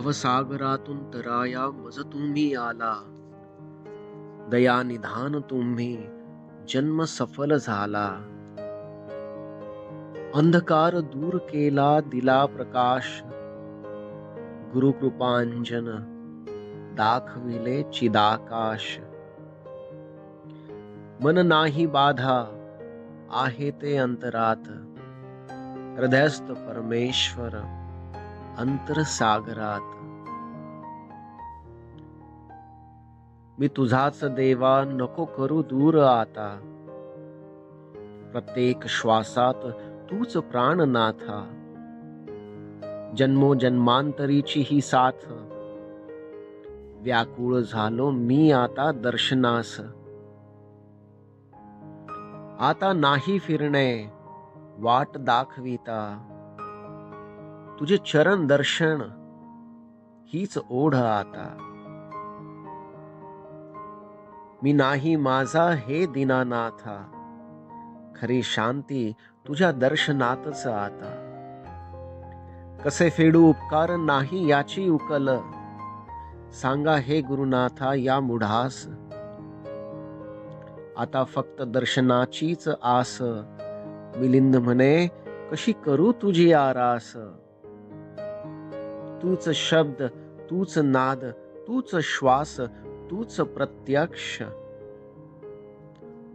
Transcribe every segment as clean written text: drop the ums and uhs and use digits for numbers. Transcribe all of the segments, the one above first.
भवसागरातून तराया मज तुम्ही आला, दया निधान तुम्ही जन्म सफल झाला. अंधकार दूर केला दिला प्रकाश, गुरुकृपांजन दाखविले चिदाकाश. मन नाही बाधा आहे ते अंतरात, हृदयस्थ परमेश्वर अंतरसागरात. मी तुझाच देवा नको करू दूर आता, प्रत्येक श्वासात तूच प्राणनाथा. जन्मोजन्मांतरीची ही साथ, व्याकुळ झालो मी आता दर्शनास. आता नाही फिरणे वाट दाखविता, तुझे चरण दर्शन हीच ओढ आता. मी नाही माझा हे दीनानाथा, खरी शांती तुझ्या दर्शनातच आता. कसे फेडू उपकार नाही याची उकल, सांगा हे गुरुनाथा या मुढास. आता फक्त दर्शनाचीच आस, मिलिंद म्हणे कशी करू तुझी आरास. तूच शब्द तूच नाद तूच श्वास तूच प्रत्यक्ष,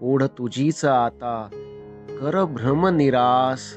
ओढ तुझीच आता कर भ्रम निरास.